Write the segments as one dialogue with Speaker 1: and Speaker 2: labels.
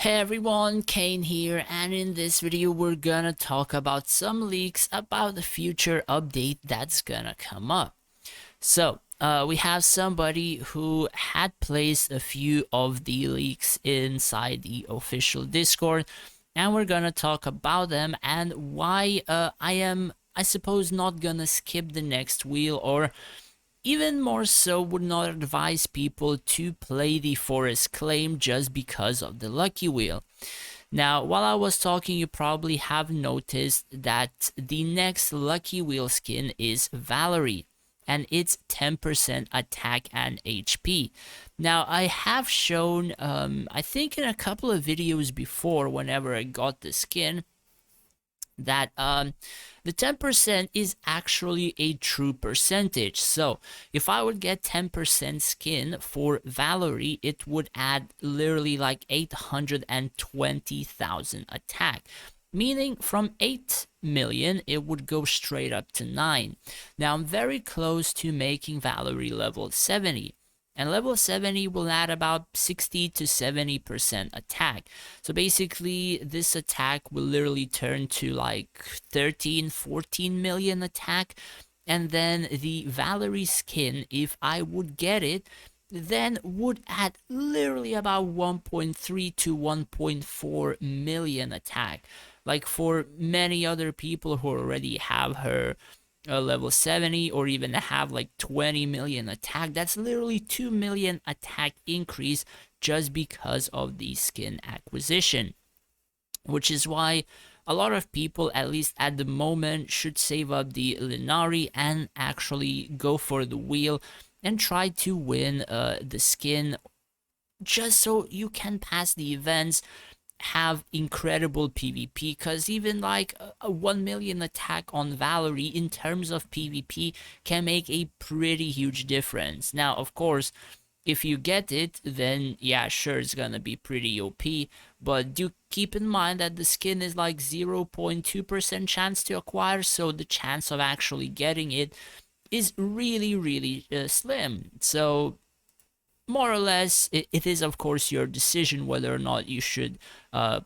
Speaker 1: Hey everyone, Kane here, and in this video we're gonna talk about some leaks about the future update that's gonna come up. We have somebody who had placed a few of the leaks inside the official Discord, and we're gonna talk about them and why I suppose, not gonna skip the next wheel, or even more so, would not advise people to play the forest claim just because of the lucky wheel. Now, while I was talking, you probably have noticed that the next lucky wheel skin is Valerie, and it's 10% attack and HP. Now, I have shown, I think in a couple of videos before, whenever I got the skin, that the 10% is actually a true percentage. So if I would get 10% skin for Valerie, it would add literally like 820,000 attack, meaning from 8 million it would go straight up to 9. Now I'm very close to making Valerie level 70, and level 70 will add about 60 to 70% attack. So basically this attack will literally turn to like 13-14 million attack. And then the Valerie skin, if I would get it, then would add literally about 1.3 to 1.4 million attack. Like for many other people who already have her level 70, or even have like 20 million attack, that's literally 2 million attack increase just because of the skin acquisition. Which is why a lot of people, at least at the moment, should save up the Linari and actually go for the wheel and try to win the skin, just so you can pass the events, have incredible PvP, because even like a 1 million attack on Valerie in terms of PvP can make a pretty huge difference. Now, of course, if you get it, then yeah, sure, it's gonna be pretty OP, but do keep in mind that the skin is like 0.2% chance to acquire, so the chance of actually getting it is really slim. So more or less, it is of course your decision whether or not you should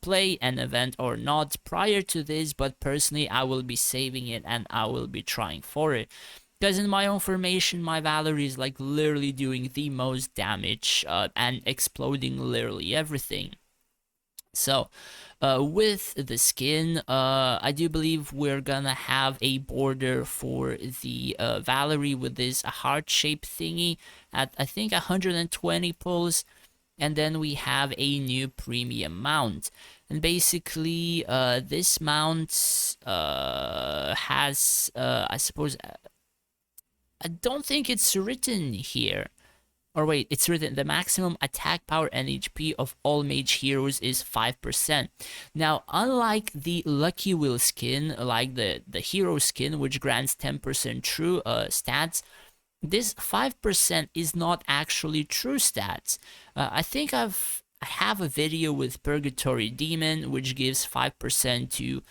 Speaker 1: play an event or not prior to this, but personally I will be saving it and I will be trying for it. Because in my own formation, my Valerie is like literally doing the most damage and exploding literally everything. So, with the skin, I do believe we're gonna have a border for the Valerie with this heart-shaped thingy at, I think, 120 pulls. And then we have a new premium mount. And basically, this mount has, I suppose, I don't think it's written here. Or wait, it's written the maximum attack power and HP of all mage heroes is 5%. Now, unlike the Lucky Wheel skin, like the hero skin, which grants 10% true stats, this 5% is not actually true stats. I think I have a video with Purgatory Demon, which gives 5% to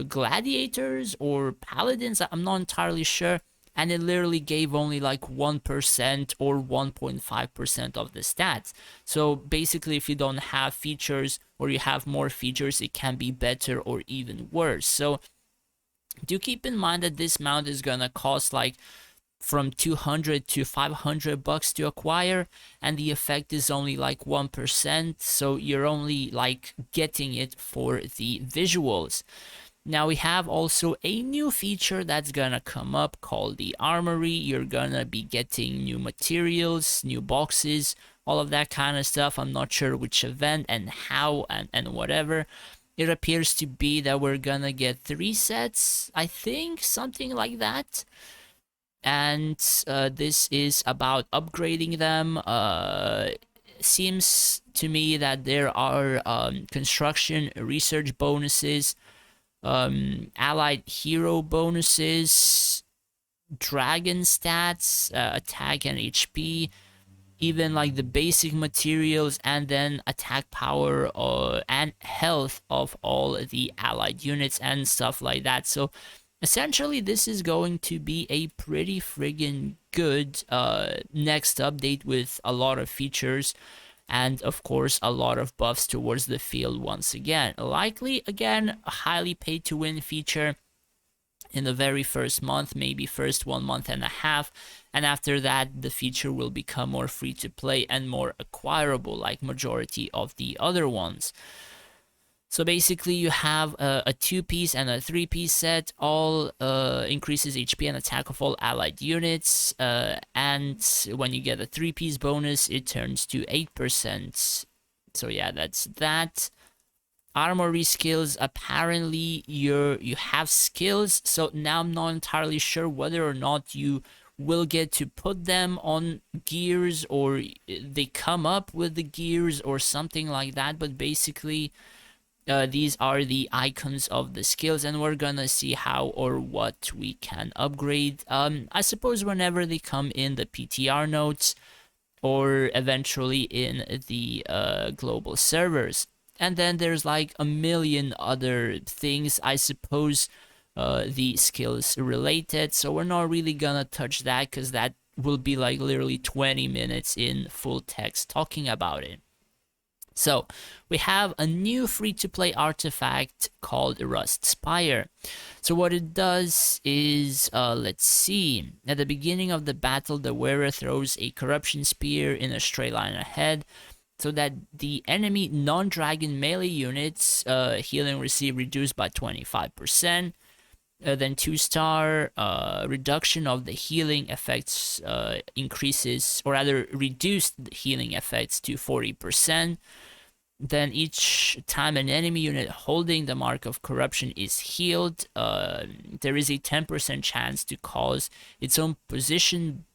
Speaker 1: gladiators or paladins, I'm not entirely sure, and it literally gave only like 1% or 1.5% of the stats. So basically, if you don't have features or you have more features, it can be better or even worse. So do keep in mind that this mount is gonna cost like from 200 to 500 bucks to acquire, and the effect is only like 1%, so you're only like getting it for the visuals. Now we have also a new feature that's gonna come up called the Armory. You're gonna be getting new materials, new boxes, all of that kind of stuff. I'm not sure which event and how and whatever. It appears to be that we're gonna get 3 sets, I think, something like that. And this is about upgrading them. Seems to me that there are construction research bonuses, allied hero bonuses, dragon stats, attack and HP, even like the basic materials, and then attack power and health of all the allied units and stuff like that. So essentially this is going to be a pretty friggin' good next update with a lot of features. and of course a lot of buffs towards the field once again. Likely, again, a highly paid to win feature in the very first month, maybe first 1 month and a half, and after that the feature will become more free to play and more acquirable like majority of the other ones. So basically you have a 2-piece and a 3-piece set, all increases HP and attack of all allied units, and when you get a 3-piece bonus it turns to 8%. So yeah, that's that. Armory skills, apparently you have skills, so now I'm not entirely sure whether or not you will get to put them on gears or they come up with the gears or something like that, but basically these are the icons of the skills, and we're gonna see how or what we can upgrade. I suppose whenever they come in the PTR notes or eventually in the global servers. And then there's like a million other things, I suppose, the skills related. So we're not really gonna touch that because that will be like literally 20 minutes in full text talking about it. So we have a new free-to-play artifact called Rust Spire. So what it does is, let's see, at the beginning of the battle, the wearer throws a corruption spear in a straight line ahead, so that the enemy non-dragon melee units healing receive reduced by 25%. Then 2-star reduction of the healing effects increases, or rather reduced healing effects to 40%. Then each time an enemy unit holding the mark of corruption is healed, there is a 10% chance to cause its own position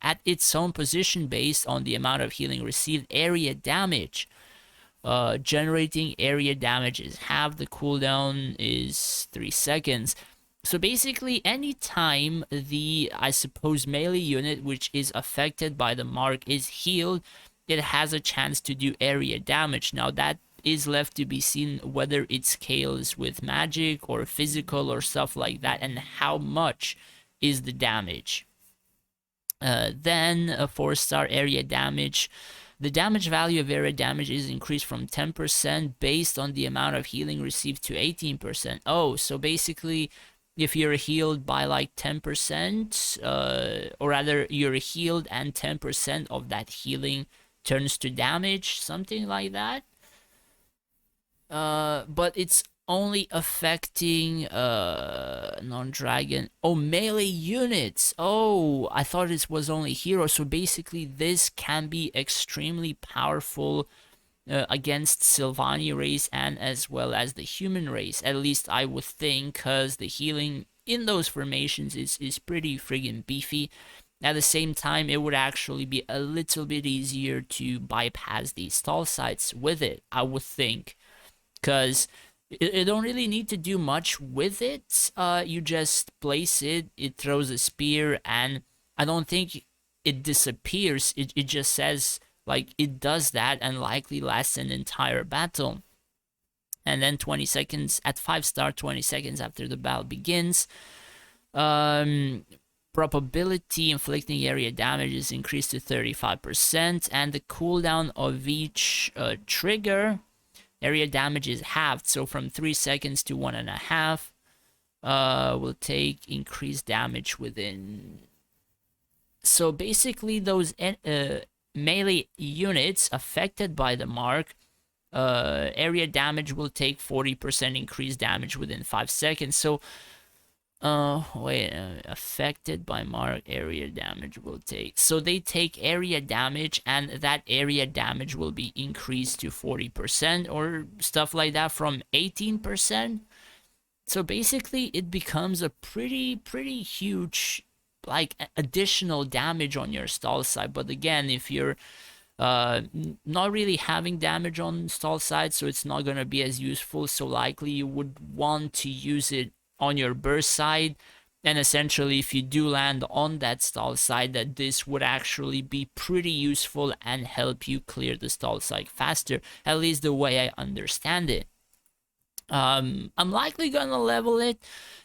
Speaker 1: at its own position based on the amount of healing received area damage. Generating area damage is half, the cooldown is 3 seconds. So basically anytime the, I suppose, melee unit which is affected by the mark is healed, it has a chance to do area damage. Now that is left to be seen whether it scales with magic or physical or stuff like that, and how much is the damage. Then a 4-star area damage. The damage value of area damage is increased from 10% based on the amount of healing received to 18%. Oh, so basically if you're healed by like 10%, or rather you're healed and 10% of that healing turns to damage, something like that. But it's only affecting non-dragon, melee units. I thought it was only heroes. So basically this can be extremely powerful against Sylvania race and as well as the human race, at least I would think, because the healing in those formations is pretty friggin' beefy. At the same time, it would actually be a little bit easier to bypass these stall sites with it, I would think, because you don't really need to do much with it. You just place it, it throws a spear, and I don't think it disappears. It just says, like, it does that and likely lasts an entire battle. And then 20 seconds, at 5-star, 20 seconds after the battle begins, probability inflicting area damage is increased to 35%, and the cooldown of each trigger area damage is halved, so from 3 seconds to 1.5. Will take increased damage within. So basically those melee units affected by the mark, area damage will take 40% increased damage within 5 seconds. So affected by mark, area damage will take, so they take area damage, and that area damage will be increased to 40% or stuff like that from 18%. So basically it becomes a pretty huge, like, additional damage on your stall side. But again, if you're not really having damage on stall side, so it's not gonna be as useful, so likely you would want to use it on your burst side, and essentially if you do land on that stall side, that this would actually be pretty useful and help you clear the stall side faster, at least the way I understand it. I'm likely gonna level it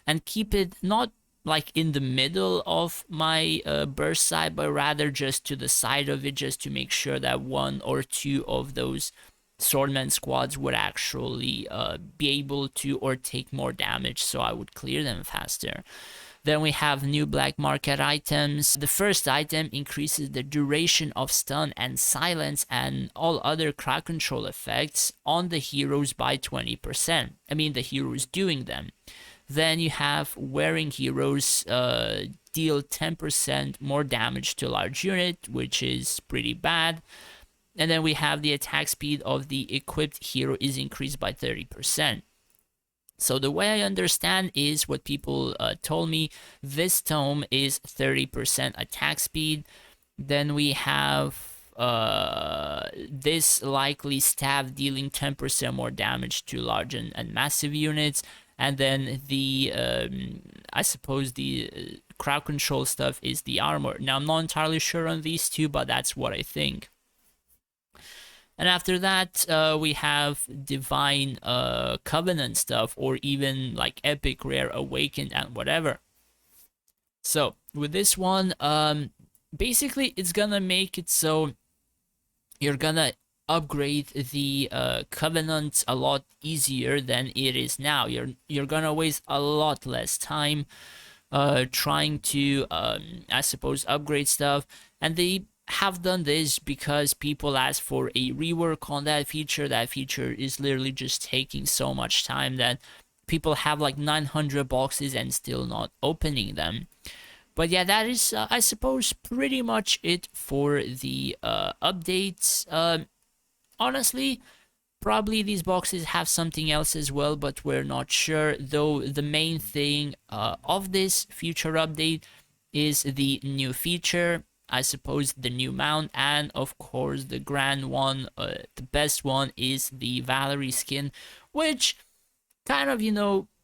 Speaker 1: and keep it not like in the middle of my burst side, but rather just to the side of it, just to make sure that one or two of those swordman squads would actually be able to or take more damage, so I would clear them faster. Then we have new black market items. The first item increases the duration of stun and silence and all other crowd control effects on the heroes by 20%. I mean the heroes doing them. Then you have wearing heroes deal 10% more damage to a large unit, which is pretty bad. And then we have the attack speed of the equipped hero is increased by 30%. So the way I understand is what people told me. This tome is 30% attack speed. Then we have this likely staff dealing 10% more damage to large and massive units. And then the, I suppose the crowd control stuff is the armor. Now I'm not entirely sure on these two, but that's what I think. And after that, we have Divine Covenant stuff, or even like Epic Rare Awakened and whatever. So with this one, basically it's gonna make it so you're gonna upgrade the Covenant a lot easier than it is now. You're gonna waste a lot less time trying to, I suppose, upgrade stuff, and they have done this because people asked for a rework on that feature. That feature is literally just taking so much time that people have like 900 boxes and still not opening them. But yeah, that is, I suppose, pretty much it for the updates. Honestly, probably these boxes have something else as well, but we're not sure. Though the main thing of this future update is the new feature, I suppose the new mount, and of course the grand one, the best one is the Valerie skin, which kind of,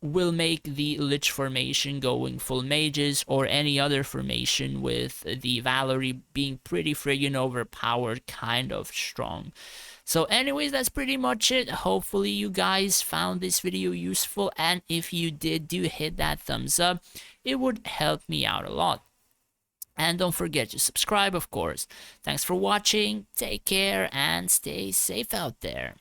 Speaker 1: will make the Lich formation going full mages or any other formation with the Valerie being pretty friggin' overpowered kind of strong. So anyways, that's pretty much it. Hopefully you guys found this video useful, and if you did, do hit that thumbs up. It would help me out a lot. And don't forget to subscribe, of course. Thanks for watching, take care, and stay safe out there.